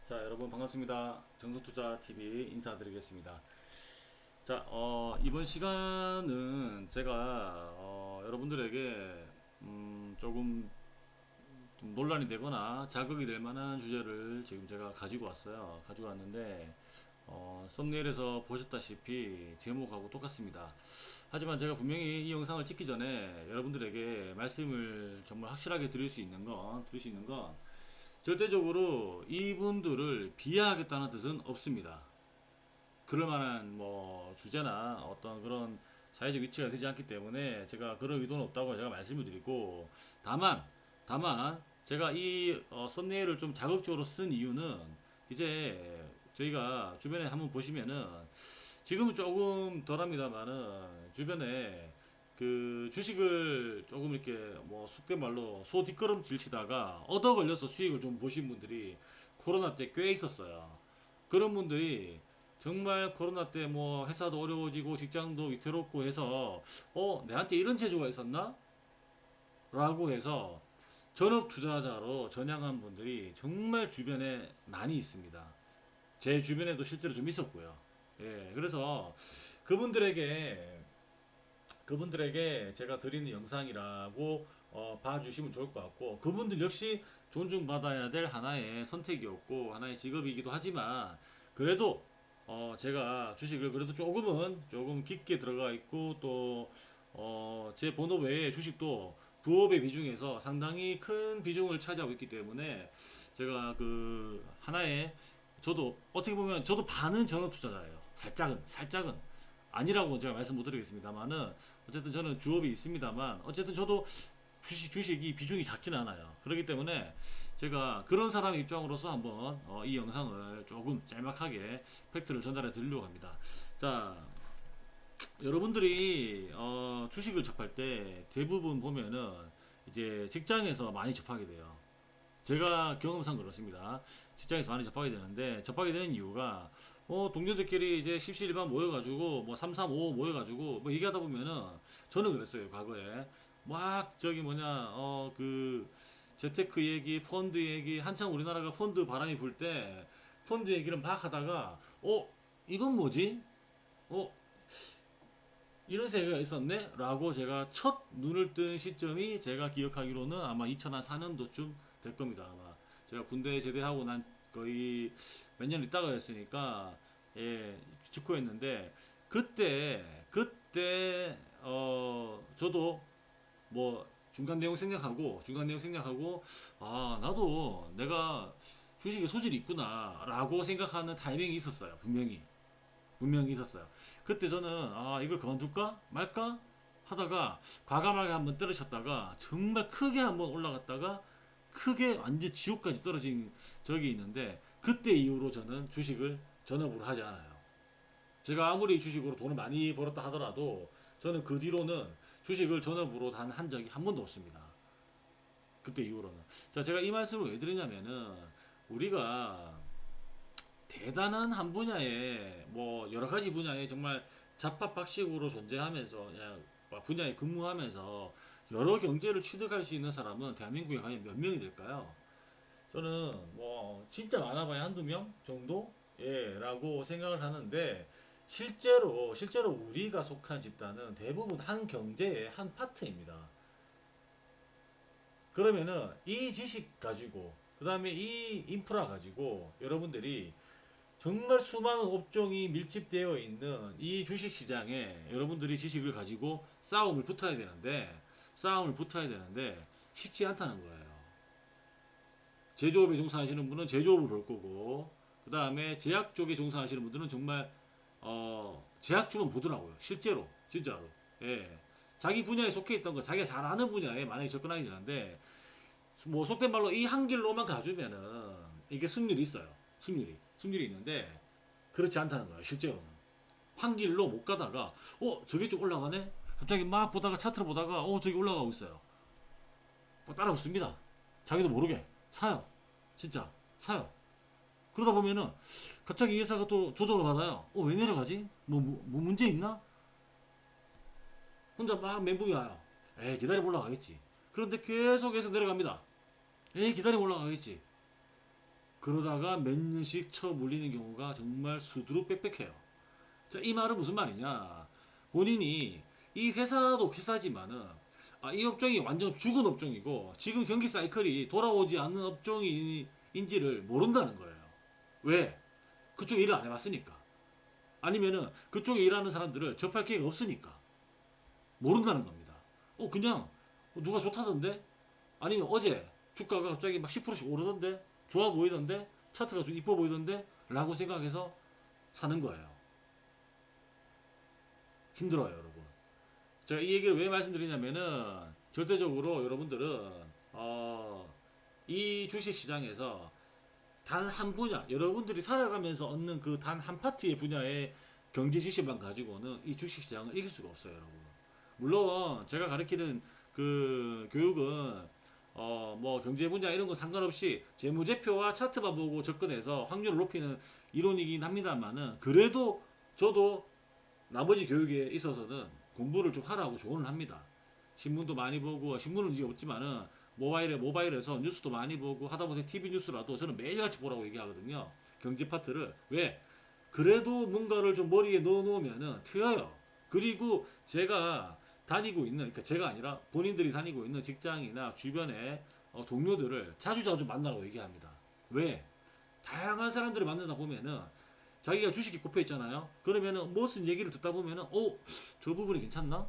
자, 여러분 반갑습니다. 정석투자TV 인사드리겠습니다. 자, 이번 시간은 제가 여러분들에게 조금 좀 논란이 되거나 자극이 될 만한 주제를 지금 제가 가지고 왔어요. 가지고 왔는데 썸네일에서 보셨다시피 제목하고 똑같습니다. 하지만 제가 분명히 이 영상을 찍기 전에 여러분들에게 말씀을 정말 확실하게 드릴 수 있는 건 절대적으로 이분들을 비하하겠다는 뜻은 없습니다. 그럴 만한 뭐 주제나 어떤 그런 사회적 위치가 되지 않기 때문에 제가 그런 의도는 없다고 제가 말씀을 드리고, 다만 제가 이 썸네일을 좀 자극적으로 쓴 이유는, 이제 저희가 주변에 한번 보시면은 지금은 조금 덜합니다만은 주변에 그 주식을 조금 이렇게 뭐 속된 말로 소 뒷걸음질 치다가 얻어 걸려서 수익을 좀 보신 분들이 코로나 때 꽤 있었어요. 그런 분들이 정말 코로나 때 뭐 회사도 어려워지고 직장도 위태롭고 해서 내한테 이런 재주가 있었나? 라고 해서 전업 투자자로 전향한 분들이 정말 주변에 많이 있습니다. 제 주변에도 실제로 좀 있었고요. 예, 그래서 그분들에게 그분들에게 제가 드리는 영상이라고 봐주시면 좋을 것 같고, 그분들 역시 존중받아야 될 하나의 선택이었고 하나의 직업이기도 하지만, 그래도 제가 주식을 그래도 조금 깊게 들어가 있고, 또 제 본업 외에 주식도 부업의 비중에서 상당히 큰 비중을 차지하고 있기 때문에, 제가 그 하나의, 저도 어떻게 보면 저도 반은 전업 투자자예요. 살짝은 아니라고 제가 말씀 못 드리겠습니다만은, 어쨌든 저는 주업이 있습니다만, 어쨌든 저도 주식이 비중이 작지는 않아요. 그렇기 때문에 제가 그런 사람 입장으로서 한번 이 영상을 조금 짤막하게 팩트를 전달해 드리려고 합니다. 자, 여러분들이 주식을 접할 때 대부분 보면은 이제 직장에서 많이 접하게 돼요. 제가 경험상 그렇습니다. 직장에서 많이 접하게 되는데, 접하게 되는 이유가 동료들끼리 이제 십시일반 모여가지고 뭐 335 모여가지고 뭐 얘기하다 보면은, 저는 그랬어요 과거에. 막 저기 뭐냐 그 재테크 얘기, 펀드 얘기, 한창 우리나라가 펀드 바람이 불 때 펀드 얘기를 막 하다가 이건 뭐지? 어 이런 세계가 있었네? 라고 제가 첫 눈을 뜬 시점이, 제가 기억하기로는 아마 2004년도쯤 될 겁니다. 아마 제가 군대 제대하고 난 거의 몇 년 있다가였으니까, 예, 직후였는데, 그때 저도 뭐 중간 내용 생략하고, 아, 나도 내가 주식에 소질이 있구나 라고 생각하는 타이밍이 있었어요. 분명히 있었어요. 그때 저는 이걸 그만둘까 말까 하다가 과감하게 한번 때려쳤다가 정말 크게 한번 올라갔다가 크게 완전 지옥까지 떨어진 적이 있는데, 그때 이후로 저는 주식을 전업으로 하지 않아요. 제가 아무리 주식으로 돈을 많이 벌었다 하더라도 저는 그 뒤로는 주식을 전업으로 단 한 적이 한 번도 없습니다. 그때 이후로는. 자, 제가 이 말씀을 왜 드리냐면은, 우리가 대단한 한 분야에 뭐 여러 가지 분야에 정말 잡합박식으로 존재하면서, 그냥 분야에 근무하면서 여러 경제를 취득할 수 있는 사람은 대한민국에 과연 몇 명이 될까요? 저는 뭐 진짜 많아봐야 한두 명 정도? 예, 라고 생각을 하는데, 실제로 우리가 속한 집단은 대부분 한 경제의 한 파트입니다. 그러면은 이 지식 가지고, 그 다음에 이 인프라 가지고 여러분들이 정말 수많은 업종이 밀집되어 있는 이 주식 시장에 여러분들이 지식을 가지고 싸움을 붙어야 되는데 쉽지 않다는 거예요. 제조업에 종사하시는 분은 제조업을 볼 거고, 그 다음에 제약 쪽에 종사하시는 분들은 정말 제약 쪽은 보더라고요. 실제로 진짜로. 예. 자기 분야에 속해 있던 거, 자기가 잘 아는 분야에 만약에 접근하게 되는데, 뭐 속된 말로 이 한 길로만 가주면은 이게 승률이 있는데, 그렇지 않다는 거예요. 실제로는 한 길로 못 가다가 저게 좀 올라가네. 갑자기 막 보다가 차트를 보다가 저기 올라가고 있어요. 따라붙습니다. 자기도 모르게 사요. 진짜 사요. 그러다 보면은 갑자기 이 회사가 또 조정을 받아요. 왜 내려가지? 뭐 문제 있나? 혼자 막 멘붕이 와요. 에이, 기다리면 올라가겠지. 그런데 계속해서 내려갑니다. 에이, 기다리면 올라가겠지. 그러다가 몇 년씩 쳐물리는 경우가 정말 수두룩 빽빽해요. 자, 이 말은 무슨 말이냐? 본인이 이 회사도 회사지만은 이 업종이 완전 죽은 업종이고 지금 경기 사이클이 돌아오지 않는 업종인지를 모른다는 거예요. 왜? 그쪽 일을 안 해봤으니까. 아니면은 그쪽에 일하는 사람들을 접할 기회가 없으니까 모른다는 겁니다. 그냥 누가 좋다던데? 아니면 어제 주가가 갑자기 막 10%씩 오르던데? 좋아 보이던데? 차트가 좀 이뻐 보이던데? 라고 생각해서 사는 거예요. 힘들어요, 여러분. 제가 이 얘기를 왜 말씀드리냐면은 절대적으로 여러분들은 이 주식시장에서 단 한 분야, 여러분들이 살아가면서 얻는 그 단 한 파트의 분야의 경제 지식만 가지고는 이 주식시장을 이길 수가 없어요, 여러분. 물론 제가 가르치는 그 교육은 뭐 경제 분야 이런 거 상관없이 재무제표와 차트만 보고 접근해서 확률을 높이는 이론이긴 합니다만은 그래도 저도 나머지 교육에 있어서는 공부를 좀 하라고 조언을 합니다. 신문도 많이 보고 신문은 이제 없지만은 모바일에서 뉴스도 많이 보고 하다못해 TV 뉴스라도 저는 매일같이 보라고 얘기하거든요. 경제 파트를 왜? 그래도 뭔가를 좀 머리에 넣어 놓으면은 트여요. 그리고 제가 다니고 있는, 그러니까 제가 아니라 본인들이 다니고 있는 직장이나 주변에 동료들을 자주자주 만나라고 얘기합니다. 왜? 다양한 사람들을 만나다 보면은 자기가 주식이 꼽혀 있잖아요. 그러면은 무슨 얘기를 듣다 보면은 저 부분이 괜찮나?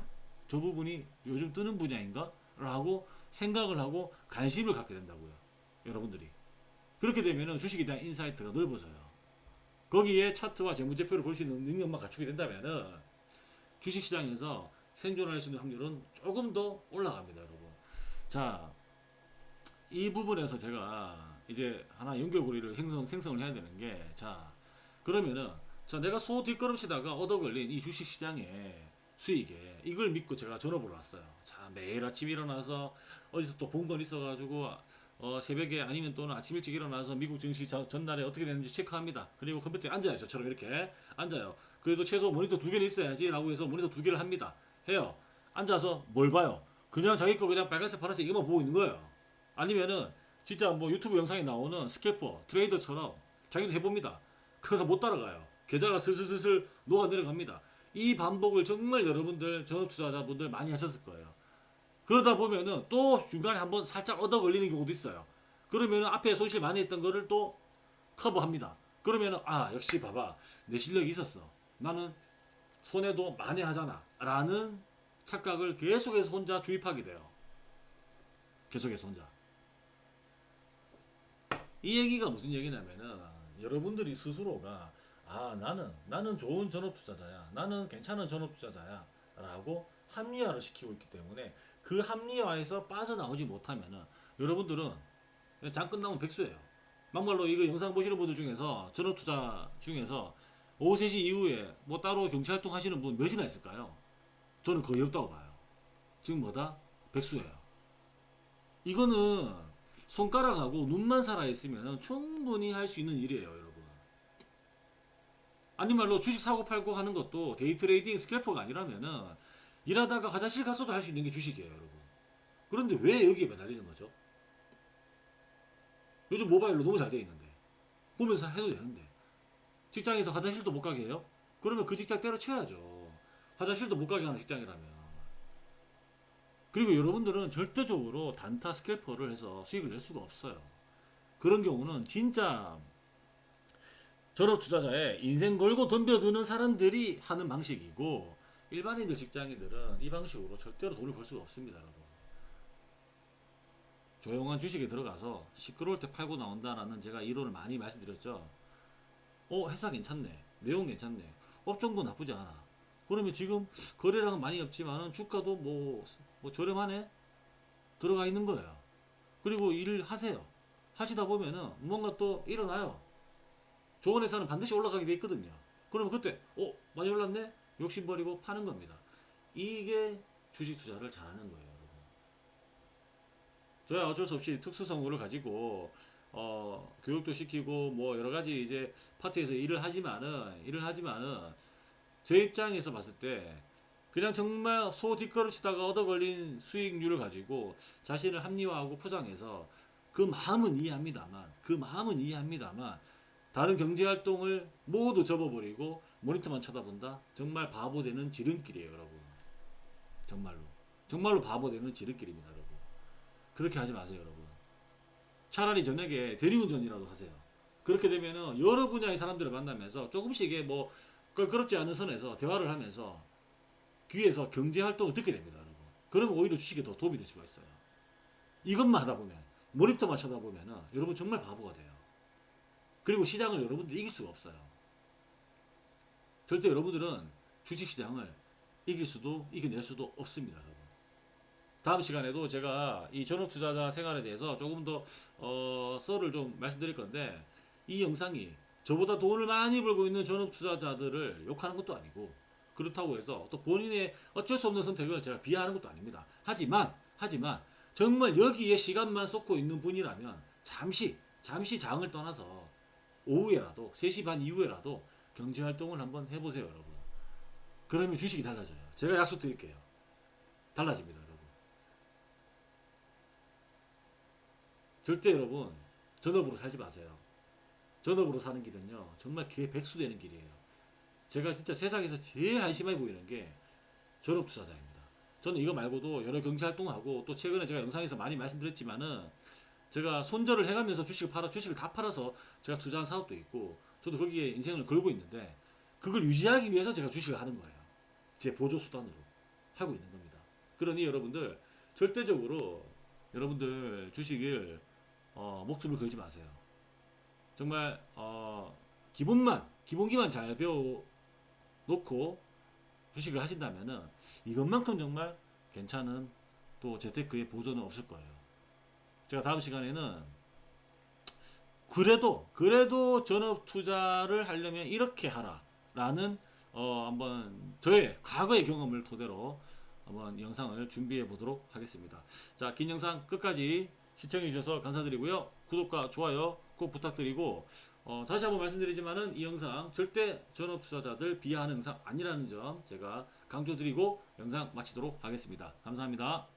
저 부분이 요즘 뜨는 분야인가? 라고 생각을 하고 관심을 갖게 된다고요. 여러분들이. 그렇게 되면은 주식에 대한 인사이트가 넓어져요. 거기에 차트와 재무제표를 볼 수 있는 능력만 갖추게 된다면은 주식시장에서 생존할 수 있는 확률은 조금 더 올라갑니다, 여러분. 자, 이 부분에서 제가 이제 하나 연결고리를 생성을 해야 되는 게, 자, 그러면은, 자, 내가 소 뒷걸음치다가 얻어 걸린 이 주식시장의 수익에 이걸 믿고 제가 전업을 왔어요. 자, 매일 아침 일어나서 어디서 또 본 건 있어가지고 새벽에 아니면 또는 아침 일찍 일어나서 미국 증시 전날에 어떻게 됐는지 체크합니다. 그리고 컴퓨터에 앉아요. 저처럼 이렇게 앉아요. 그래도 최소 모니터 두 개는 있어야지 라고 해서 모니터 두 개를 합니다. 해요. 앉아서 뭘 봐요? 그냥 자기 거 그냥 빨간색 파란색 이것만 보고 있는 거예요. 아니면은 진짜 뭐 유튜브 영상에 나오는 스캘퍼 트레이더처럼 자기도 해봅니다. 그래서 못 따라가요. 계좌가 슬슬슬슬 녹아 내려갑니다. 이 반복을 정말 여러분들 전업 투자자분들 많이 하셨을 거예요. 그러다 보면은 또 중간에 한번 살짝 얻어 걸리는 경우도 있어요. 그러면은 앞에 손실 많이 했던 거를 또 커버합니다. 그러면은 역시 봐봐, 내 실력이 있었어. 나는 손해도 많이 하잖아 라는 착각을 계속해서 혼자 주입하게 돼요. 계속해서 혼자. 이 얘기가 무슨 얘기냐면은 여러분들이 스스로가 나는 좋은 전업 투자자야, 나는 괜찮은 전업 투자자야 라고 합리화를 시키고 있기 때문에 그 합리화에서 빠져나오지 못하면은 여러분들은 그냥 장 끝나면 백수예요. 막말로 이거 영상 보시는 분들 중에서 전업 투자 중에서 오후 3시 이후에 뭐 따로 경찰활동 하시는 분 몇이나 있을까요? 저는 거의 없다고 봐요. 지금 뭐다? 백수예요. 이거는 손가락하고 눈만 살아있으면 충분히 할 수 있는 일이에요, 여러분. 아니 말로 주식 사고 팔고 하는 것도 데이 트레이딩 스캘퍼가 아니라면은 일하다가 화장실 가서도 할 수 있는 게 주식이에요, 여러분. 그런데 왜 여기에 매달리는 거죠? 요즘 모바일로 너무 잘 돼 있는데 보면서 해도 되는데 직장에서 화장실도 못 가게 해요? 그러면 그 직장 때려쳐야죠. 화장실도 못 가게 하는 직장이라면. 그리고 여러분들은 절대적으로 단타 스캘퍼를 해서 수익을 낼 수가 없어요. 그런 경우는 진짜 전업 투자자의 인생 걸고 덤벼드는 사람들이 하는 방식이고 일반인들 직장인들은 이 방식으로 절대로 돈을 벌 수가 없습니다, 여러분. 조용한 주식에 들어가서 시끄러울 때 팔고 나온다라는 제가 이론을 많이 말씀드렸죠. 회사 괜찮네, 내용 괜찮네, 업종도 나쁘지 않아. 그러면 지금 거래량은 많이 없지만 주가도 뭐 저렴하네, 들어가 있는 거예요. 그리고 일을 하세요. 하시다 보면은 뭔가 또 일어나요. 좋은 회사는 반드시 올라가게 돼 있거든요. 그러면 그때 많이 올랐네? 욕심버리고 파는 겁니다. 이게 주식 투자를 잘하는 거예요, 여러분. 저야 어쩔 수 없이 특수성을 가지고 교육도 시키고 뭐 여러 가지 이제 파트에서 일을 하지만은 제 입장에서 봤을 때 그냥 정말 소 뒷걸음치다가 얻어 걸린 수익률을 가지고 자신을 합리화하고 포장해서 그 마음은 이해합니다만 다른 경제활동을 모두 접어버리고 모니터만 쳐다본다? 정말 바보 되는 지름길이에요, 여러분. 정말로 바보 되는 지름길입니다, 여러분. 그렇게 하지 마세요, 여러분. 차라리 저녁에 대리운전이라도 하세요. 그렇게 되면은 여러 분야의 사람들을 만나면서 조금씩의 뭐 껄끄럽지 않은 선에서 대화를 하면서 귀에서 경제활동을 듣게 됩니다, 여러분. 그러면 오히려 주식에 더 도움이 될 수가 있어요. 이것만 하다 보면, 모니터만 쳐다보면은 여러분 정말 바보가 돼요. 그리고 시장을 여러분들이 이길 수가 없어요. 절대 여러분들은 주식시장을 이겨낼 수도 없습니다, 여러분. 다음 시간에도 제가 이 전업투자자 생활에 대해서 조금 더 썰을 좀 말씀드릴 건데, 이 영상이 저보다 돈을 많이 벌고 있는 전업투자자들을 욕하는 것도 아니고, 그렇다고 해서 또 본인의 어쩔 수 없는 선택을 제가 비하하는 것도 아닙니다. 하지만 정말 여기에 시간만 쏟고 있는 분이라면 잠시 장을 떠나서 오후에라도 3시 반 이후에라도 경제활동을 한번 해보세요, 여러분. 그러면 주식이 달라져요. 제가 약속 드릴게요. 달라집니다, 여러분. 절대 여러분 전업으로 살지 마세요. 전업으로 사는 길은요 정말 개백수되는 길이에요. 제가 진짜 세상에서 제일 한심해 보이는 게 전업투자자입니다. 저는 이거 말고도 여러 경제활동하고, 또 최근에 제가 영상에서 많이 말씀드렸지만은 제가 손절을 해가면서 주식을 다 팔아서 제가 투자한 사업도 있고, 저도 거기에 인생을 걸고 있는데, 그걸 유지하기 위해서 제가 주식을 하는 거예요. 제 보조 수단으로 하고 있는 겁니다. 그러니 여러분들 절대적으로 여러분들 주식을 목숨을 걸지 마세요. 정말 기본기만 잘 배워 놓고 주식을 하신다면은 이것만큼 정말 괜찮은 또 재테크의 보조는 없을 거예요. 제가 다음 시간에는 그래도 전업 투자를 하려면 이렇게 하라라는 한번 저의 과거의 경험을 토대로 한번 영상을 준비해 보도록 하겠습니다. 자, 긴 영상 끝까지 시청해 주셔서 감사드리고요. 구독과 좋아요 꼭 부탁드리고, 다시 한번 말씀드리지만은 이 영상 절대 전업 투자자들 비하하는 영상 아니라는 점 제가 강조드리고 영상 마치도록 하겠습니다. 감사합니다.